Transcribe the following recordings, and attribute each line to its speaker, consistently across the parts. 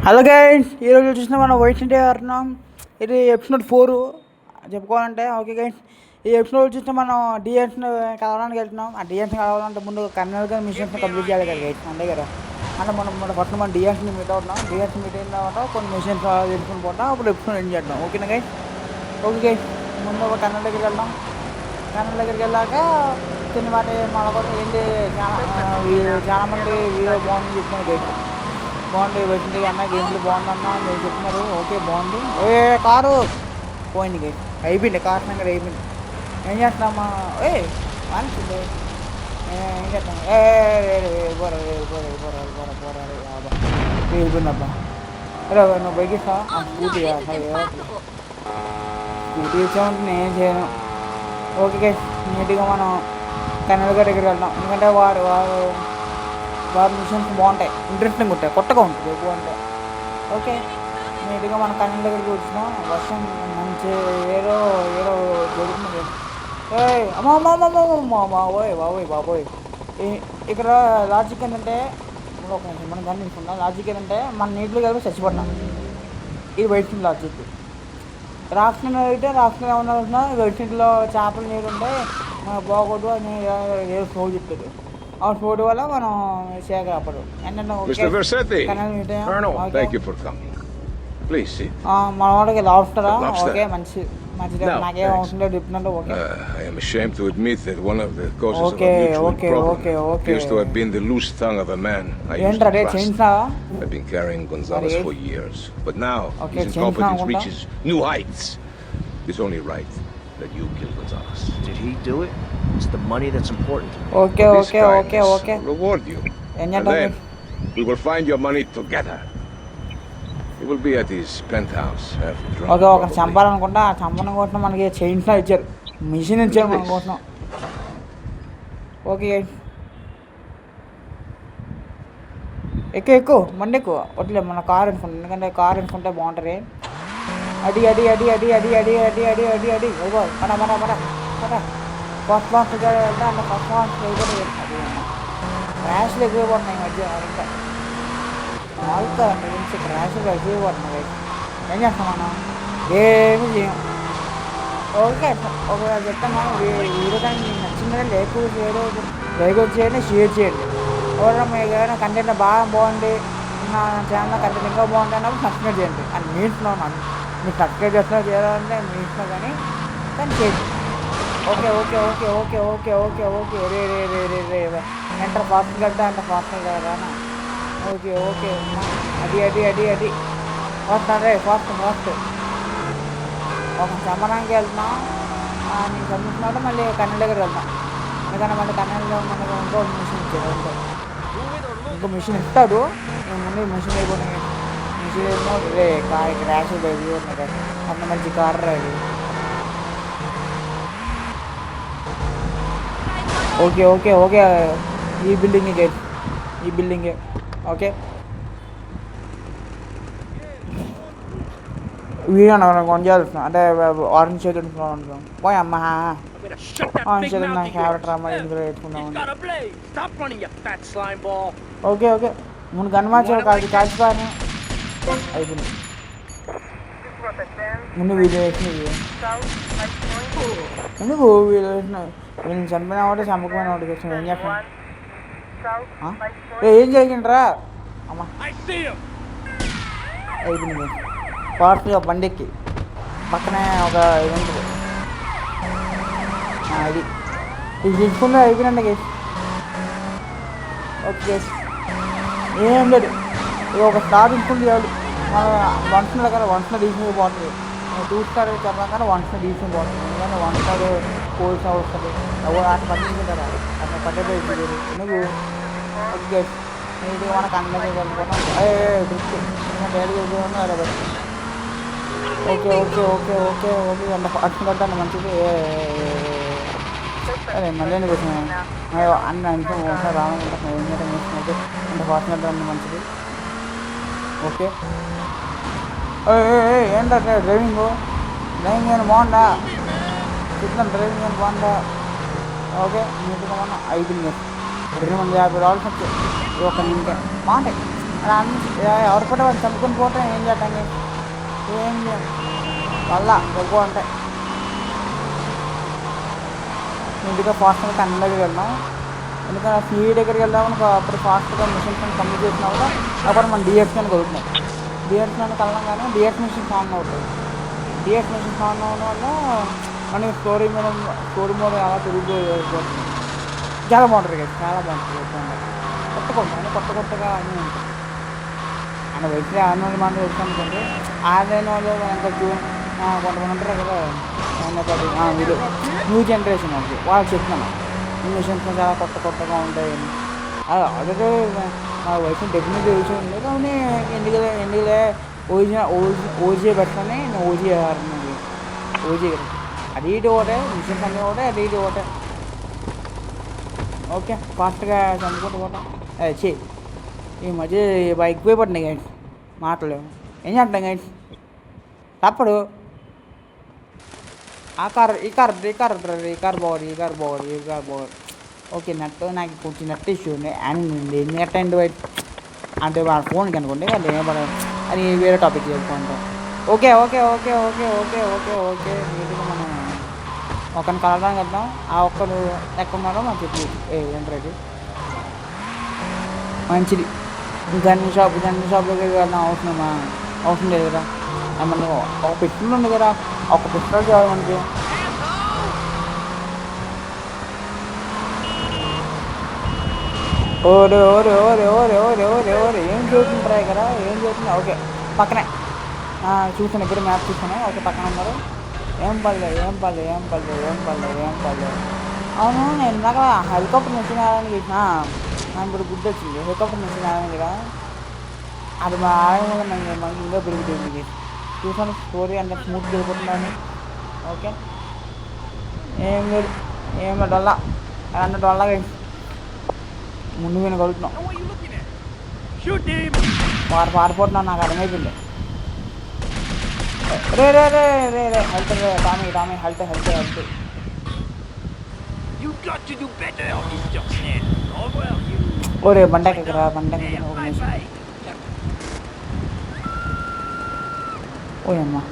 Speaker 1: Hello guys, ఈరోజు చూసిన మనం వైట్ ఇండియా ఆడుతున్నాం. ఇది ఎపిసోడ్ 4 చెప్పుకోవాలంటే. ఓకే గైస్, ఈ ఎపిసోడ్ చూస్తే మనం డిఎన్స్ని కలవడానికి వెళ్తున్నాం. ఆ డిఎన్స్ని కలవాలంటే ముందు కర్నూలుగా మిషన్స్ని కంప్లీట్ చేయాలి కదా గైస్, అంతే కదా. అంటే మనం ఫస్ట్ మనం డిఎన్స్ని మీట్ అవుతున్నాం. డిఎన్స్ని మీట్ అయిన తర్వాత కొన్ని మిషన్స్ తెలుసుకుని పోతాం. అప్పుడు ఎపిసోడ్ ఏం చేద్దాం. ఓకేనా గైస్? ఓకే గైస్, ముందు ఒక కర్నూలు దగ్గరికి వెళ్దాం. కర్నూలు దగ్గరికి వెళ్ళాక కొన్ని వాటి మన కోసం ఏంటి చాలామంది వీడియో బాగుంది చెప్తున్నాను గైస్. బాగుంది వచ్చింది అన్న, గేమ్లు బాగుందన్న మీరు చెప్తున్నారు. ఓకే బాగుంది. కారు పోయింది గైస్, అయిపోయింది కార్ సంగతి అయిపోయింది. ఏం చేస్తున్నామా? మంచిది. ఏం చేస్తాం? వెళ్ళిపోయిందబ్బా. అరే నువ్వు బైక్ ఇస్తా? స్కూటీ స్కూటీ ఇచ్చామంటే నేను చేయను. ఓకే గైస్, నీట్గా మనం కన్నడ దగ్గరికి వెళ్దాం. ఎందుకంటే వారి మిషన్స్ బాగుంటాయి, ఇంట్రెస్టింగ్ ఉంటాయి, కొత్తగా ఉంటుంది బాగుంటాయి. ఓకే, నీట్గా మన కన్నడ దగ్గరికి వచ్చినాం. వర్షం మంచి ఏదో ఏదో జరుగుతుంది. అమ్మమ్మమ్మమ్మమ్మ బాబోయ్ బాబోయ్ బాబోయ్. ఇక్కడ లాజిక్ ఏంటంటే, ఒక నిమిషం మనం గమనించుకుందాం. లాజిక్ ఏంటంటే మన నీటిలో కలిపి చచ్చిపడినాం. ఇది వైట్ స్కిన్ లాజిక్. రాష్ట్రంలో అయితే రాష్ట్రంలో ఏమన్నా వైట్ స్కిన్లో చేపలు నీరు ఉంటే మనకు బాగోదు అని ఏదో స్టోర్ చెప్తాడు. ఆ స్టోర్ వల్ల మనం చేయక అప్పుడు
Speaker 2: Mr. Versetti, Colonel, thank you for coming. Please sit.
Speaker 1: మన వాడికి లాబ్స్టరా? ఓకే, మంచిది. నాకేం అవసరం లేదు చెప్తున్నాడు. Okay,
Speaker 2: I am ashamed to admit that one of the causes of our mutual problem appears to have been the loose tongue of a man I used to trust. I've been carrying Gonzalez for years, but now his incompetence reaches new heights. It's only right that you kill Gonzalez.
Speaker 3: Did he do it? It's the money that's important to me.
Speaker 1: Okay.
Speaker 2: Reward you, and then we will find your money together. It will be at his penthouse after drunk.
Speaker 1: Okay, ఒక చంపాలనుకుంటా. ఆ చంపడం కోసం మనకి chains ఇచ్చారు, machine ఇచ్చారు మన కోసం. Okay, ఎక్కువ మండి ఎక్కువ వట్లే మన కారు అనుకుంటాం. ఎందుకంటే కారు అనుకుంటే బాగుంటుంది. అడి అడి అడి అడి అడి అడి అడి అడి అడి అడి మన ఫస్ట్ మాస్టర్ అంటే అన్న ఫస్ట్ మాస్టర్ క్రాష్లు ఎక్కువ పడుతున్నాయి ఈ మధ్య. ఇంకా వాళ్ళతో నుంచి క్రాష్లు ఎక్కువ పడుతున్నాయి. ఏం చేస్తాం మనం? ఏమి చేయం. ఓకే, ఒక చెప్తాను, వీడియో కానీ మీకు నచ్చిందని లైక్ చేయండి, షేర్ చేయండి. ఎవరైనా మీకు ఏదైనా కంటెంట్ బాగుంది, నా ఛానల్ కంటెంట్ ఇంకా బాగుంది అన్నప్పుడు సబ్స్క్రైబ్ చేయండి. అని మీ ఇంట్లో ఉన్నాను, మీరు సబ్స్క్రైబ్ చేస్తున్నా చేయాలంటే మీ ఇంట్లో కానీ చేయండి. ఓకే రే ఎంటర్ ఫాస్ట్ కదా, అంత ఫాస్ట్ కదా. ఓకే అది ఫాస్ట్ ఒక చంపడానికి వెళ్తున్నాం. నేను చంపుతున్నట్టు మళ్ళీ కన్నడ దగ్గర వెళ్తాం. ఎందుకంటే మళ్ళీ కన్నడలో మనకు ఇంకో మిషన్ ఇచ్చాడు. ఇంకో మిషన్ ఇస్తాడు. నేను ముందు మిషన్ అయిపోయినాయి. మిషన్ ఏమో కార్ క్రాష్ అయిపోయి అంత మంచి కార్ రాదు. ఓకే ఈ బిల్డింగే ఓకే. వీడియో కొంచెం అంటే ఆరెంజ్ చేతులు పోయి అమ్మ ఆరెంజ్ చేతులు నాకు ఫేవరెట్ రామా ఇందులో పెట్టుకున్నాము. ఓకే ముందు గన్మార్చారు కాల్చిపోయాను. అయిపోయింది. ముందు వీడియో వేసినవి ఎందుకు వీడియో వేసినవి వీళ్ళని చంపిన ఒకటి చంపకపోయిన ఒకటి తెచ్చిన. ఏం చేస్తాను? ఏం చేయండిరా అమ్మ. అయిపోయింది. ఫాస్ట్గా బండికి పక్కనే ఒక ఇది ఉంటుంది. ఇది తీసుకుంటే అయిపోయినండి కేసు. ఓకే కేసు ఏం లేదు. ఇది ఒక స్టార్ తీసుకుంటే చాలు. మన వన్స్న దగ్గర వన్స్న తీసుకుని బాగుంటుంది. 2 స్టార్ చెప్పడం కానీ 1 స్టార్ తీసుకుని బాగుంటుంది. ఎందుకంటే 1 స్టార్ కోల్స్ వస్తుంది. ఎవరు అట్లా పట్టించుకుంటారా? అట్లా పట్టేది ఎందుకు? ఓకే నీట్గా మనకు అందరికీ కలుపుకున్నాం. డైలీ ఉద్యోగం అలా బట్టి. ఓకే అంత ఫాస్ట్ కట్టాను మంచిది. అదే మళ్ళీ కూర్చున్నాను అన్న నిమిషం ఒకసారి రావాలనుకుంటున్నాను. ఏం చేసినట్టు అంత ఫాస్ట్ కట్టాను మంచిది. ఓకే ఏంటంటే డ్రైవింగ్ ఏమైనా బాగుందా? చెప్తాను, డ్రైవింగ్ ఏమైనా బాగుందా? ఓకే నీట్గా మనం 5 $250 వచ్చాయి. ఒక నిమిషం బాగుంటాయి. ఎవరు పడి వాడు చంపుకొని పోవటం ఏం చేద్దాం ఏం వల్ల ఎక్కువ ఉంటాయి. ఇంటిగా ఫాస్ట్గా కన్ను దగ్గరికి వెళ్దాం. ఎందుకంటే సీ దగ్గరికి వెళ్దామని అప్పుడు ఫాస్ట్గా మిషన్స్ కంప్లీట్ చేసినా కూడా అప్పుడు మనం డిఎక్స్ అని కొడుతున్నాం. డిఎక్స్ అని కలడం కానీ డిఎక్స్ మిషన్స్ ఆన్ అవుతుంది. డిఎక్స్ మిషన్స్ ఆన్ అవ్వడం వల్ల మనకి స్టోరీ మీద అలా తిరుగుతుంది. చాలా బాగుంటుంది కదా, చాలా బాగుంటుంది. కొత్తగా అన్నీ ఉంటాయి. అండ్ వెయిట్లే ఆన్లైన్ మాట వచ్చి అనుకుంటే ఆన్లైన్ వాళ్ళు ఇంకా కొంతమంది ఉంటారు కదా వీళ్ళు న్యూ జనరేషన్ వాళ్ళకి వాళ్ళు చెప్తున్నాను ఈ మిషన్స్ చాలా కొత్తగా ఉంటాయి. అది ఆల్రెడీ నా వయసు డెఫినెట్గా యూజ్ ఉంది కానీ ఎందుకులే ఓజీ పెట్టని నేను ఓజీ ఆడుతున్నాను. ఓజీ కదా అది ఇటు ఒకటే మిషన్స్ అన్నీ ఒకటే అది ఇటు ఒకటే. ఓకే ఫాస్ట్గా చంపుకుంటూ పోతాం. ఈ మధ్య ఎక్కువ పడినాయి గైడ్స్ మాటలు ఏం చేస్తాం గైడ్స్ తప్పుడు ఈ కార్ బాగుంది. ఓకే నాకు కొంచెం నెట్ ఇష్యూ ఉంది అండ్ నెట్ అండ్ వైట్ అంటే వాళ్ళ ఫోన్కి అనుకోండి అది ఏమన్నా అది వేరే టాపిక్ చెప్పుకుంటాం. ఓకే నీట్గా మనం ఒకరిని కలవడానికి వెళ్దాం. ఆ ఒక్కరు ఎక్కడ ఉన్నారో మాకు చెప్పి ఏంటంటే మంచిది. గన్ షాప్లోకి వెళ్ళడం అవసరం లేదు కదా. మనం ఒక పిస్టల్ ఉంది కదా, ఒక పిస్టల్ కావాలి మనకి. ఓరే ఏం చదువుతుంటారా కదా, ఏం చదువుతున్నా. ఓకే పక్కనే చూసాను, ఇప్పుడు మ్యాప్ చూసాను. ఓకే పక్కన ఉన్నారు. ఏం పర్లేదు. అవును నేను ఇందాక హెలికాప్టర్ మెషిన్ ఆడడానికి చూసినా ఇప్పుడు గుడ్ వచ్చింది. హెలికాప్టర్ మెషిన్ ఆడడానికి కదా అది మా ఆడడం మనకి ఇంకా పెరుగుతుంది. చూసాను స్టోరీ అంత స్మూత్గా వెళ్ళిపోతున్నాను. ఓకే ఏం లేదు డొల్లా ముందు నేను కలుగుతున్నాం. పారిపోతున్నాను, నాకు అర్థమైపోయింది. రే హెల్త్ టామీ హెల్త్. ఓరే బండెక్కరా ఒక నిమిషం. ఓయమ్మా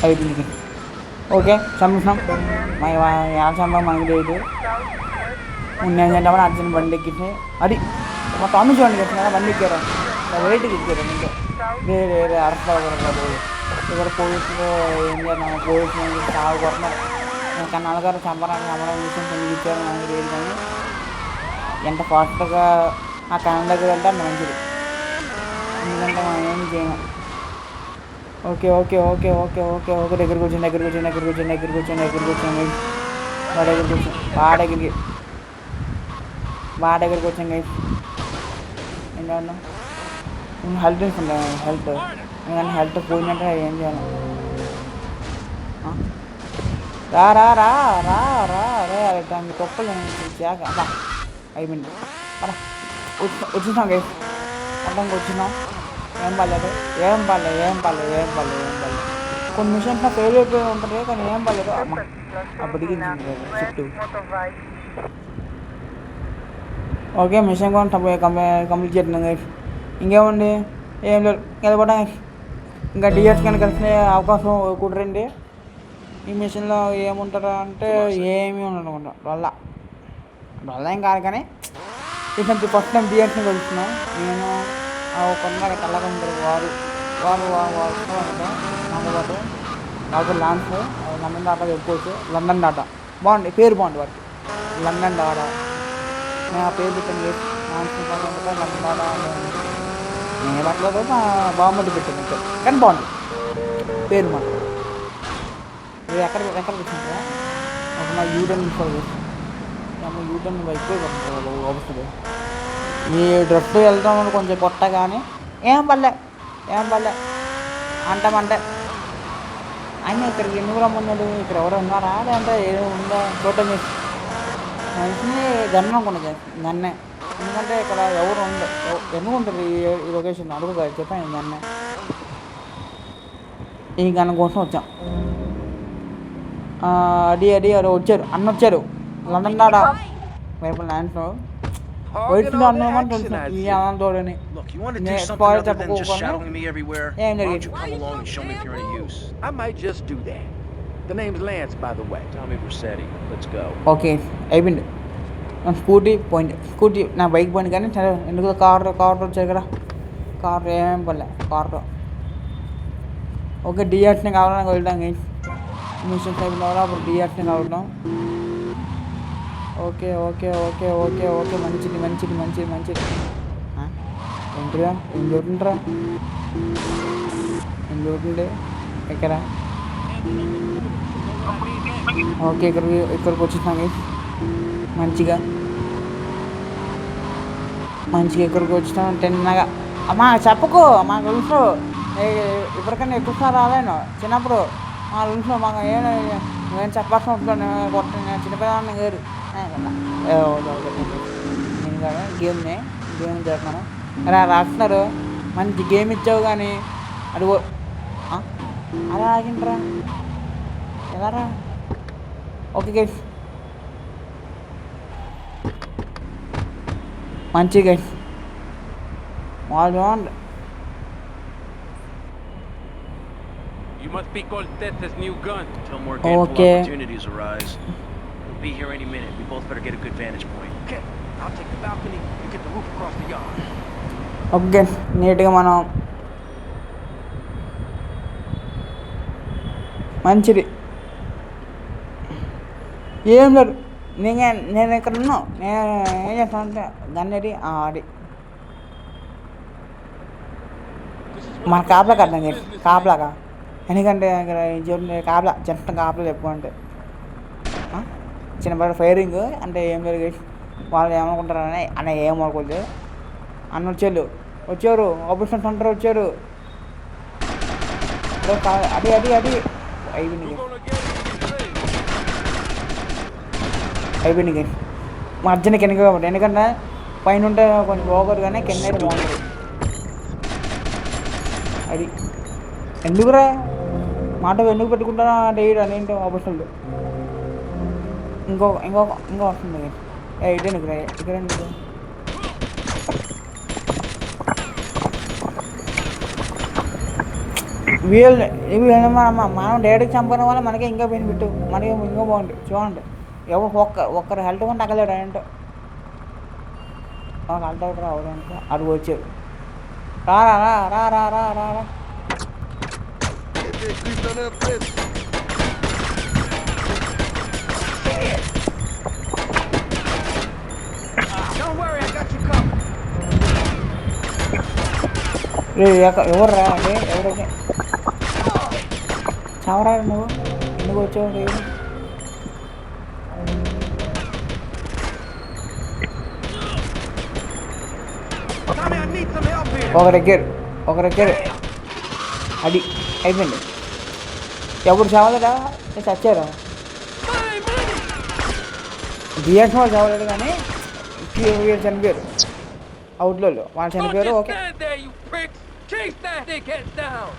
Speaker 1: అయిపోయింది. ఓకే చంపేసినాం. చంపా మనకి లేదు. ఉన్నేంటంటే అర్జున్ బండి ఎక్కించి అది మా టామీ చూడండి కదా బండి ఎక్కారు. వెయిట్కి ఎక్కారు. ఇంకా వేరే అరెస్ట్ అవ్వకూడదు. ఇక్కడ పోలీసులు ఏం చేద్దాం, పోలీసులు చాలా కొడుతున్నారు. ఇంకా నలుగురు చంపడం విషయం ఎందుకు ఇచ్చారు మనకి లేదు. కానీ ఎంత ఫాస్ట్గా ఆ కన్నం దగ్గర వెళ్తే అంత మంచిది. ఎందుకంటే మనం ఏమి చేయము. ఓకే దగ్గరికి వచ్చాను. బాగా దగ్గరికి వచ్చాను గైస్. ఏంటన్నా హెల్త్ తీసుకుంటాను. హెల్త్ పోయినట్టే ఏం చేయాలి. రా మీ తొప్పలు బా అయిపోయింది. వచ్చేసాం గైస్, అడ్డంకి వచ్చినాం. ఏం పర్లేదు. కొన్ని మిషన్స్ ఫెయిల్ అయిపోయి ఉంటుంది కానీ ఏం పర్లేదు. అప్పటికి చుట్టూ ఓకే మిషన్ కూడా కంప్లీట్ చేస్తున్నాం గైస్. ఇంకేముంది ఏం లేదు నిలబడ్డా. ఇంకా డిఎస్ కానీ కలిసిన అవకాశం కుదరండి. ఈ మిషన్లో ఏముంటారా అంటే ఏమీ ఉండదు అనుకుంటా. డొల్ల ఏం కాదు కానీ ఇటువంటి ఫస్ట్ టైం డిఎస్ని కలుస్తున్నాం. నేను కొన్నాక తెల్లగా ఉంటారు వారు నాతో పాటు వాళ్ళతో ల్యాన్స్ లండన్ డాటా చెప్పుకోవచ్చు. లండన్ డాటా బాగుంది, పేరు బాగుంది వారికి. లండన్ డాటా నేను ఆ పేరు పెట్టాను. ల్యాన్స్ లండన్ డాటా నేను అట్లా బాగుంది పెట్టాను కానీ బాగుంది పేరు మాట. మీరు ఎక్కడికి వచ్చింటారా ఒక మా యూటర్న్ యూటర్న్ ఎక్కువ వస్తుంది. ఈ డ్రెస్ వెళ్తాం కొంచెం కొట్ట కానీ ఏం పర్లే అంటామంటే ఆయన ఇక్కడికి ఎందుకు రమ్మన్నాడు, ఇక్కడ ఎవరు ఉన్నారా లేదంటే ఏదో ఉందా చూడటం చేసి మనిషిని గన్ను అనుకున్నా గన్నే. ఎందుకంటే ఇక్కడ ఎవరు ఎందుకు ఉంటుంది ఈ లొకేషన్ అడుగు చెప్పాను గన్నే. ఈ గన్న కోసం వచ్చాం. అది వచ్చారు అన్న వచ్చారు లండన్ డాటా వైపు ల్యాండ్స్లో. వైట్
Speaker 4: Hogging all the
Speaker 1: అన్నామని
Speaker 4: action,
Speaker 1: తెలుసు
Speaker 4: I'd
Speaker 1: ఈ
Speaker 4: say.
Speaker 1: అనంతోడని
Speaker 3: Look, you want to do
Speaker 1: నేను
Speaker 3: something
Speaker 1: spoil
Speaker 3: other than just
Speaker 1: చెప్పుకోకుండా
Speaker 3: shadowing me everywhere?
Speaker 1: ఏం
Speaker 3: Why don't
Speaker 1: జరిగింది
Speaker 3: you come along and show me if you're any use?
Speaker 4: I might just do that. The name's Lance, by the way.
Speaker 3: Tommy Vercetti. Let's go.
Speaker 1: Okay అయిపోయింది నా scooty పోయింది scooty నా bike పోయింది కానీ సరే ఎందుకు car వచ్చాయి కదా కారు ఏమేం పడలే కారు ఓకే డిఆర్స్ని కావాలని వెళ్తాం మిషన్స్ అయిపోయిన వల్ల అప్పుడు డిఆర్స్ని కావడం okay okay okay okay okay మంచిది మంచిది మంచిది మంచిది ఏంటిరా ఏం చూడుంటారా ఏం చూడుండే ఎక్కడ ఓకే ఇక్కడికి వచ్చేసాం మంచిగా ఇక్కడికి వచ్చినాం తిన్నగా అమ్మా చెప్పకు మా తెలుసు ఇప్పటికన్నా ఎక్కువసారి రాలేను చిన్నప్పుడు మా తెలుసు మాకు నేను చెప్పాల్సిన ఉంటుంది నేను చిన్నపిల్లవాడిని గారు నేను కదా గేమ్ చేస్తున్నాను అలా రాస్తున్నారు మంచి గేమ్ ఇచ్చావు కానీ అడుగు అలా ఆగింట్రా ఎలారా ఓకే గైస్ మంచి గైస్ వాళ్ళు బాగుంది
Speaker 5: You must be Cortez's new gun.
Speaker 3: Until more gainful
Speaker 1: Okay.
Speaker 3: opportunities arise. We'll be here any minute. We both better get a good vantage point.
Speaker 4: Okay, I'll take the balcony. You get the roof across the yard.
Speaker 1: Okay నీట్గా మనం మంచిది ఏం లేదు నేను ఇక్కడ ఉన్నా నేను ఏం చేస్తాను అంటే గన్నెడి ఆడి మన కాపలాకి అర్థం చేసి కాపలాగా ఎందుకంటే ఇక్కడ చూడండి కాపలా జంట కాపలా చెప్పుకుంటే చిన్నపాటి ఫైరింగ్ అంటే ఏం జరిగేసి వాళ్ళు ఏమనుకుంటారని అన్న ఏమనుకోలేదు అన్న వచ్చారు ఆపరేషన్ సెంటర్ వచ్చారు అడి అయిపోయింది మా అర్జున కింద కాబట్టి ఎందుకంటే పైన ఉంటే కొంచెం బాగోదు కానీ కింద అయితే బాగుంటుంది అది ఎందుకురా మాట ఎందుకు పెట్టుకుంటారా అంటే అదేంటో ఆపరేషన్లు ఇంకో వస్తుంది ఇదే నీకు ఇక్కడ నీకు మనం డైరెక్ట్ చంపడం వల్ల మనకి ఇంకా బెనిఫిట్ మనకి ఇంకా బాగుంటుంది చూడండి ఎవరు ఒక్కరు హెల్త్ కూడా తగ్గలేడు ఏంటో హెల్త్ అవుట్ రావడానికి అడుగు వచ్చారు రా
Speaker 4: Don't worry, I got you covered.
Speaker 1: ఎవర్రా అదే ఎవరైతే చావరా నువ్వు ఎందుకు వచ్చావు
Speaker 4: Tommy, I need some help here.
Speaker 1: ఒకరెక్కారు అది అయిపోయింది ఎవరు చావలేదా చచ్చారా బిఎస్ వాళ్ళు చావలేదు కానీ వీళ్ళు చనిపోయారు అవుట్లో వాళ్ళు చనిపోయారు okay
Speaker 5: Stand there, you pricks! Chase that dickhead down!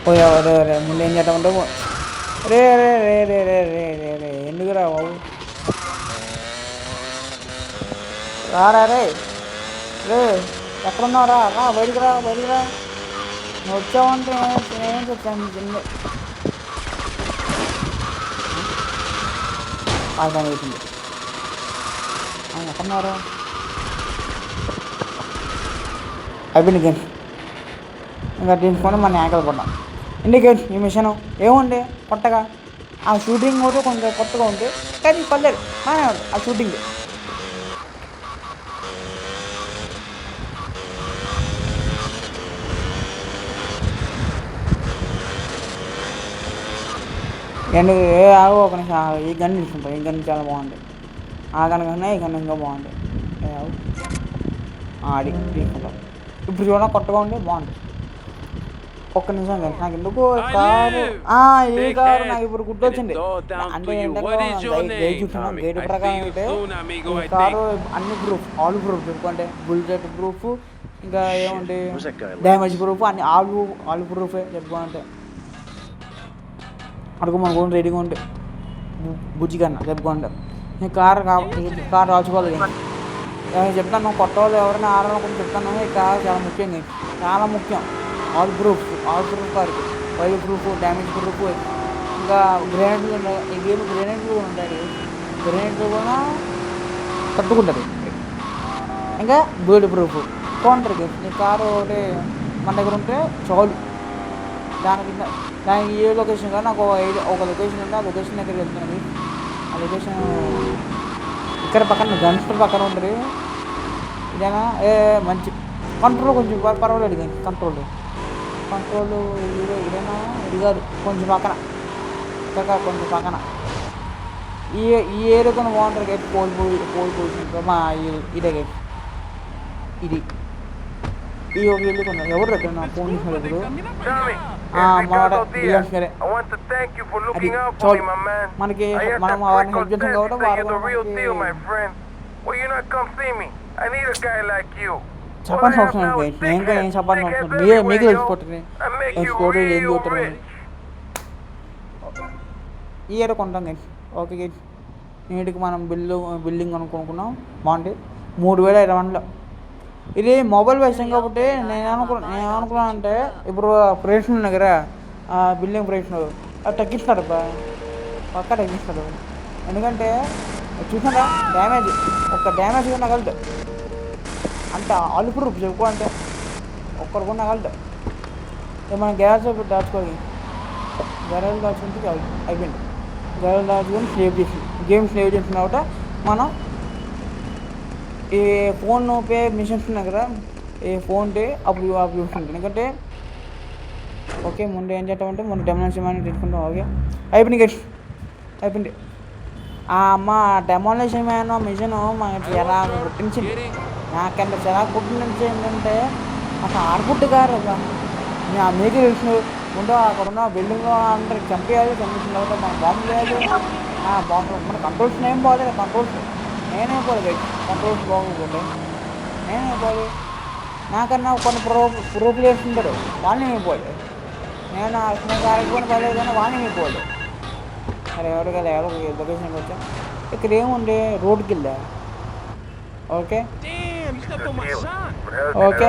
Speaker 1: రే ముందు ఏం చేద్దాం అంటే రే ఎందుకు రా బాబు రారా రే ఎక్కడున్నావు రా బయటికి రా నువ్వు వచ్చావంటే ఏం చెప్పాను చిన్న ఆల్రెడీ అవుతుంది ఎక్కడున్నారా అయిపోయింది గేమ్ ఇంకా తీసుకొని మన యాకలు పడ్డాం ఎందుకు ఈ మిషన్ ఏముంది కొత్తగా ఆ షూటింగ్ కూడా కొంచెం కొత్తగా ఉంది కానీ పర్లేదు బాగానే ఉంది ఆ షూటింగ్ ఎందుకు ఆగు ఒక నిమిషం ఈ గన్ తీసుకుంటాం ఈ గన్ చాలా బాగుంది ఆ గన్ కన్నా ఈ గన్ ఇంకా బాగుంది ఆడి తీసుకుంటాం ఇప్పుడు చూడ కొత్తగా ఉండి బాగుంది ఒక్క నిమిషం కదా నాకు ఎందుకు కారు ఈ కారు నాకు ఇప్పుడు గుర్తొచ్చింది అంటే ఏంటంటే గేట్ ప్రకారం అయితే ఈ కారు అన్ని ప్రూఫ్ ఆల్ ప్రూఫ్ చెప్పుకుంటే బుల్లెట్ ప్రూఫ్ ఇంకా ఏముంది డ్యామేజ్ ప్రూఫ్ అన్ని ఆల్ ప్రూఫే చెప్పుకుంటే అడుగు మన కూడా రెడీగా ఉంటే బుజ్జి కన్నా చెప్పుకుంటే నీ కార్ కార్ రాచుకోవాలి. చెప్తాను కొత్త వాళ్ళు ఎవరైనా ఆడాలనుకుంటే చెప్తాను, ఈ కార్ చాలా ముఖ్యం, చాలా ముఖ్యం. ఆల్ ప్రూఫ్ కార్కి వైల్ ప్రూఫ్, డ్యామేజ్ ప్రూఫ్, ఇంకా గ్రెనేడ్లు ఉన్నాయి. ఈ గేమ్ గ్రెనేడ్లు ఉంటాయి, గ్రెనేడ్లు కూడా తట్టుకుంటుంది. ఇంకా బుల్లెట్ ప్రూఫ్ కౌంటర్ గేమ్. నీ కారు ఒకటి మన దగ్గర ఉంటే చాలు. దానికి ఏ లొకేషన్ కానీ నాకు ఒక లొకేషన్ ఉంటే ఆ లొకేషన్ దగ్గరికి వెళ్తున్నాను. ఆ లొకేషన్ ఇక్కడ పక్కన గన్స్టర్ పక్కన ఉంటుంది. ఇదేనా మంచి కంట్రోల్ కొంచెం పర్వాలేదు, కానీ కంట్రోల్ ఇదేనా ఇది కాదు, కొంచెం పక్కన ఇంకా కొంచెం పక్కన ఈ ఏరియా కొన్ని బాగుంటుంది. గేట్ పోల్ పొజిషన్ మా ఇదే గేట్ ఇది ఈ ఒక ఇల్లు కొన్నా. ఎవరు దగ్గర నా ఫోన్ చేసిన ఇప్పుడు అది చాలు మనకి. మనం వారిని హెల్ప్ చేస్తాం కాబట్టి చెప్పాల్సిన అవసరం లేదు. నేను ఏం చెప్పాల్సిన అవసరం లేదు, మీకు తెలిసిపోతుంది స్టోరీ ఏం చూస్తారు. ఈ ఏరియా కొంటాం గేట్. ఓకే గేట్ నీటికి మనం బిల్డింగ్ కొనుక్కున్నాం బాగుంటుంది. 3,500. ఇది మొబైల్ విషయం కాబట్టి నేను ఏమనుకున్నాను అంటే ఇప్పుడు ప్రైస్ ఉన్నాయి కదా, బిల్డింగ్ ప్రైస్ అది తగ్గిస్తాడు పక్క తగ్గిస్తాడు. ఎందుకంటే చూసారా డ్యామేజ్, ఒక్క డ్యామేజ్ కొనగలదు అంటే ఆల్ ప్రూఫ్ చెప్పుకోవాలంటే ఒక్కరు కొనగలదు. మనం గ్యాస్ దాచుకోవాలి, గ్యారేజ్ దాచుకుంటే అయిపోయింది. గ్యారేజ్ దాచుకొని సేవ్ చేసి గేమ్ సేవ్ చేసిన తర్వాత మనం ఈ ఫోన్ పే మిషన్స్ ఉన్నాయి కదా, ఈ ఫోన్ పే అప్పుడు చూసుకుంటాం. ఎందుకంటే ఓకే ముందు ఏం చేద్దామంటే ముందు డెమోలేషన్ అని తీసుకుంటాం. ఓకే అయిపోయింది. అమ్మ డెమోలేషన్ మ్యాన్ మిషన్ మనకి ఎలా పుట్టించింది, నాకంటే చాలా పుట్టించి ఏంటంటే అసలు ఆడపుట్టు గారు మీకు తెలిసిన ముందు అక్కడ ఉన్న బిల్డింగ్లో అందరికి చంపేయాలి. చంపేసిన తర్వాత మన బాంబు లేదు, బాంబు మన కంట్రోల్స్ ఏం బాగోలేదు. కంట్రోల్స్ నేనైపోలేదు, కంట్రోల్స్ బాగోకుండా నేనైపోలేదు. నాకన్నా కొన్ని ప్రూఫ్లు వేస్తుంటారు, వాళ్ళని అయిపోలేదు. నేను ఆడుకుని పడలేదు కానీ వాళ్ళని అయిపోలేదు. మరి ఎవరికి ఎవరు లొకేషన్కి వచ్చా. ఇక్కడ ఏముంది రోడ్డుకి వెళ్ళా. ఓకే ఓకే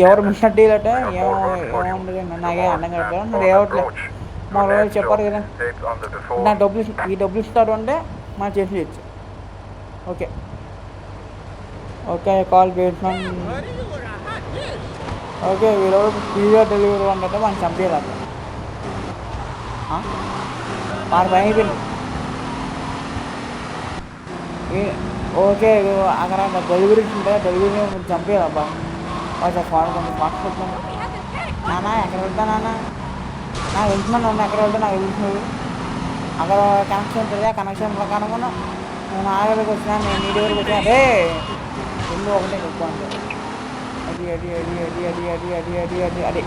Speaker 1: ఎవరు మిషన్ డీల్ అంటే ఏముంది నాకే అన్నం కడతారు మరి ఏవట్లేదు. మా రోజు చెప్పారు కదా నా ఈ డబ్బులు ఇస్తాడు అంటే మనం చేసి చేయొచ్చు. Okay okay call basement. Okay వీరెవరు స్పీడ్గా డెలివరీ అంటే మనం చంపేయాలి. వారి పని అయిపోయింది. ఓకే అక్కడ డెలివరీ ఉంటే డెలివరీ చంపేయాలి. అబ్బా కొంచెం కొంచెం ఫాస్ట్ వస్తాను నాన్న. ఎక్కడ వెళ్తా నాన్న, నాకు వెళ్తున్నాను. ఎక్కడ వెళ్తా నాకు వెళ్తున్నాడు. అక్కడ కనెక్షన్ ఉంటుంది, ఆ కనెక్షన్ ప్రకారం నేను ఆ దగ్గరికి వచ్చినాను, నేను నీ దగ్గరికి వచ్చాను. అదే రెండు ఒకటే ఎక్కువ అంటే అది అది అది అది అది అది అది అది అది అది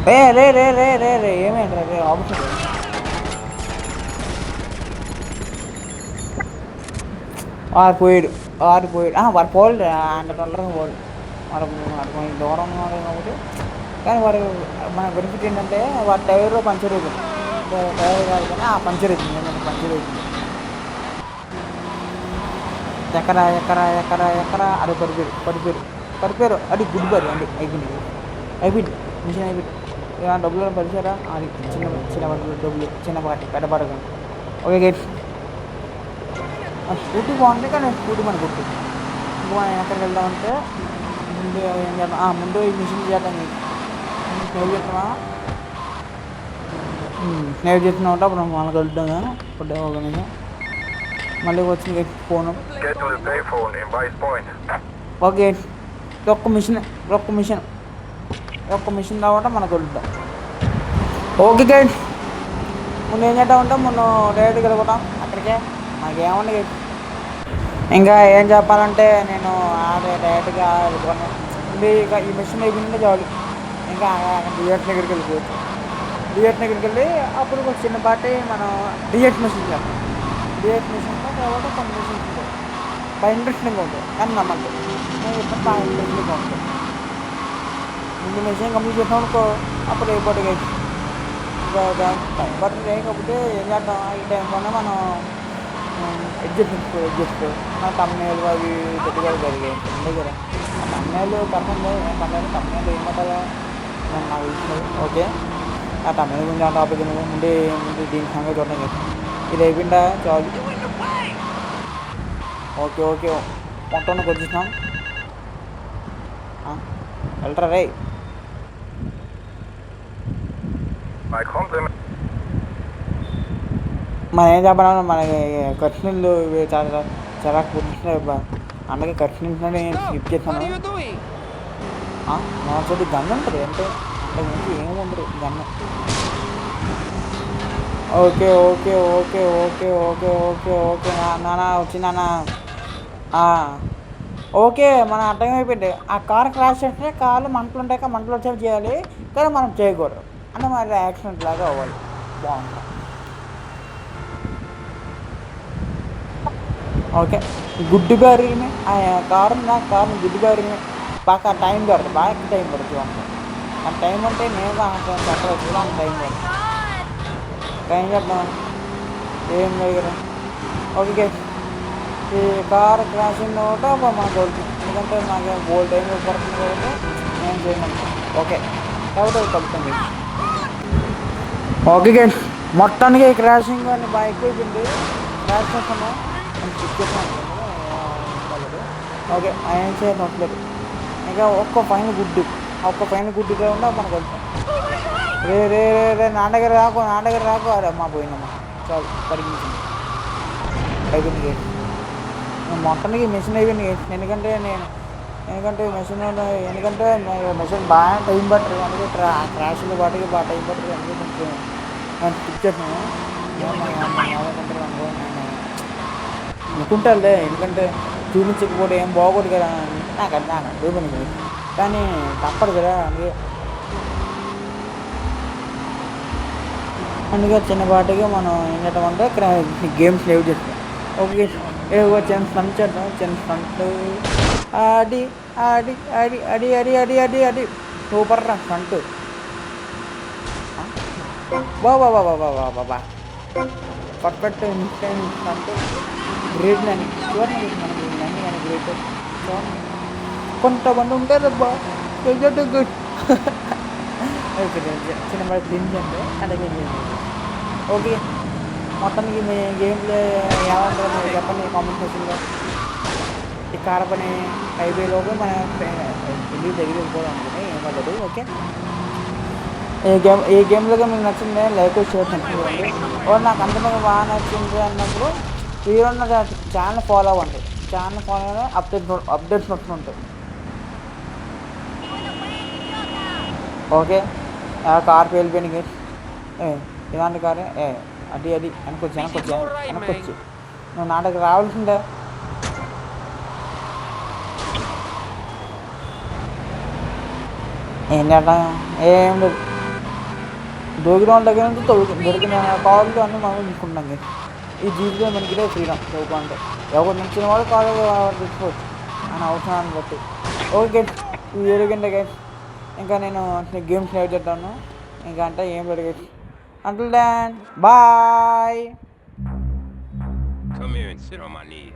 Speaker 1: రే రే రే రే రే రే ఏమేంట్రా రే ఆప్షన్ ఆరిపోయాడు వారు పోలేదు. అంత తొందరగా పోదు. వాడు కొంచెం దూరం ఉన్నారు కాబట్టి. కానీ వారు మన బెనిఫిట్ ఏంటంటే వారి టైర్లో పంచర్ అవుతుంది. టైర్ కాదు కానీ పంచర్ అవుతుంది. ఏంటంటే పంచర్ అవుతుంది. ఎక్కరా అది పడిపోయారు అది గుడ్ బరి అండి. అయిపోయింది మిషన్ అయిపోయింది. డబ్బులు పరిచారా అది చిన్న డబ్బులు చిన్నపాటి పెద్దపాటు. ఓకే గేట్ స్కూటీ బాగుంది కానీ స్కూటీ మన గుర్తు. ఇంకా మనం ఎక్కడికి వెళ్దామంటే ముందు ఏం చేద్దాం, ముందు ఈ మిషన్ చేద్దాం. స్నేవ్ చేస్తున్నాం అంటే అప్పుడు మనకు వెళ్తాం. ఇప్పుడు ఒక నిమిషం మళ్ళీ వచ్చింది ఫోను. ఓకే ఒక్క మిషన్ రావట మనకు వెళ్తాం. ఓకే గైడ్ ముందు ఏం చేద్దామంటే మనం డైరెక్ట్గా వెళ్ళిపోతాం అక్కడికే. మనకేమన్నా ఇంకా ఏం చెప్పాలంటే నేను డైరెక్ట్గా వెళ్ళిపోతాను. ఇక ఈ మిషన్ అయిపోయిందంటే చాలు. ఇంకా డిఎట్ దగ్గరికి వెళ్ళిపోవచ్చు. డిఎట్ దగ్గరికి వెళ్ళి అప్పుడు ఒక చిన్నపాటి మనం డిఎట్ మిషన్ చేస్తాం. డిఎట్ మిషన్తో తర్వాత కొన్ని మిషన్స్ ఉంటాయి. బాగా ఇంట్రెస్టింగ్గా ఉంటుంది కానీ నమ్మండి నేను చెప్పిన బాగా ఇంట్రెస్టింగ్గా ఉంటుంది. ఈ మెషిన్ కంప్లీట్ చేసాం అనుకో అప్పుడు అయిపోతుంది గైస్. ఇంకా టైం బట్టి లేకపోతే ఏం చేద్దాం, ఈ టైంలోనే మనం ఎడ్జస్ట్ మన తమ్ముళ్ళు అవి పెట్టుకోవాలి జరిగాయి ఉండే కదా. ఆ తమ్ముళ్ళు కర్మంలో ఏం పర్లేదు, తమ్ముళ్ళు ఏం పట్టాలో నాకు ఇష్టం. ఓకే, ఆ తమ్ముళ్ళ గురించి ఆ టాపిక్ ముందు దీని సంగతి చూడడం కదా. ఇది అయిపోయిందా చాలు. ఓకే ఓకే మొత్తం వచ్చేసినాం. వెళ్తారా రే. మనం ఏం చెప్పాలన్నా మనకి ఖర్చు నీళ్ళు చాలా చాలా పుట్టిస్తున్నాయి అబ్బా. అందుకే ఖర్చు నింటున్నాడు నేను స్కిప్ చేస్తాను. నా చోటు గన్ను ఉంటుంది అంటే అంతకుమించి ఏముండదు gun. Okay okay okay okay okay okay okay నాన్న వచ్చిందన్న. ఓకే మనం అర్థమైపోయింది. ఆ కార్ క్రాష్ చేస్తే కార్లు మంటలు ఉంటాయి, మంటలు వచ్చేవి చేయాలి కానీ మనం చేయకూడదు అంటే మరి యాక్సిడెంట్ లాగా అవ్వాలి. బాగుంటుంది. ओके गुड्डी बारी में कार ना कार गुड्डी बारी में बाका टाइम पड़ता बाकी टाइम पड़ती आ टाइम अंटे నేను చెప్పవచ్చు అంత టైం పడుతుంది. టైం చెప్పడం ఏం లేదు. ఓకే గైస్, ఈ కార్ క్రాష్ అయిన తర్వాత మాకు ఎందుకంటే నాకు గోల్ టైం పడుతుంది కాబట్టి నేను చేయమంటాను. ఓకే కాబట్టి కలుపుతుంది. ఓకే గైస్, మొత్తానికి క్రాషింగ్ అని బాగా ఎక్కువైపోయింది. క్రాష్ చేస్తున్నాం ఓకే ఆయన చేయట్లేదు. ఇంకా ఒక్క పైన గుడ్డు కాకుండా మనకు వెళ్తాం. రే రే రే రే నాన్నగారు రాకు అరే అమ్మ పోయినమ్మా చాలు పరిగించింది అయిపోయింది. మొత్తానికి మెషిన్ అయిపోయింది ఎందుకంటే మెషిన్ బాగా టైం పట్టరు అందుకే క్రాష్లు వాటికి బాగా టైం పట్టరు అందుకే కొంచెం నేను స్కిప్ చేసాను అనుకుంటారులే. ఎందుకంటే చూపించకపోతే ఏం బాగోదు కదా నాకు అర్థమైంది కానీ తప్పదు కదా. అందుకే చిన్నపాటిగా మనం ఏం చేద్దామంటే గేమ్స్ సేవ్ చేస్తాం. ఓకే ఏవో చిన్న స్టంట్ చేద్దాం. చిన్న స్టంట్ ఆడి ఆడి ఆడి అడి అడి అడి అడి అడి సూపర్ రా స్టంట్. బాబా బాబా బాబా బాబా పర్ఫెక్ట్ ఇన్స్టెంట్ స్టంట్. గ్రేట్ అని చూడండి మనకి నన్ను కానీ గ్రేట్ కొంతమంది ఉంటారు అబ్బా గుడ్ చిన్న తిండి అలాగే. ఓకే మొత్తానికి మీ గేమ్లో ఎలా ఉంటుందో మీరు చెప్పండి కామెంట్ సెక్షన్లో. ఈ కార్ పని హైవేలోకి మన ఇల్లు దగ్గర వెళ్ళిపోవడం అనుకుంటే ఏం పడదు. ఓకే ఈ గేమ్లోకి మీకు నచ్చిందే లైక్ షేర్ నచ్చిందండి. నాకు అంతమంది బాగా నచ్చింది అన్నప్పుడు మీరు ఛానల్ ఫాలో అవ్వండి. ఛానల్ ఫాలో అయినా అప్డేట్స్ వస్తుంటాయి. ఓకే కార్ వెళ్ళిపోయింది ఇలాంటి కారే అది వెనకొచ్చి నువ్వు నా దగ్గర రావాల్సిందే. ఏం చేద్దాం ఏం లేదు. దొరికిన వాళ్ళ దగ్గర నుంచి దొరికిన కార్లు అన్నీ మనం తీసుకుంటాం. ఈ జీవితంలో మనకి ఫ్రీడమ్ చదువుకుంటే ఎవరు నచ్చిన వాళ్ళు కాలేజ్ తెచ్చుకోవచ్చు అని అవసరాన్ని బట్టి. ఓకే ఈ 7 గంటల గైస్ ఇంకా నేను గేమ్స్ ప్లే చేద్దాను. ఇంకా అంటే ఏం లేదు guys. Until then, bye.
Speaker 5: Come here and sit on my knee.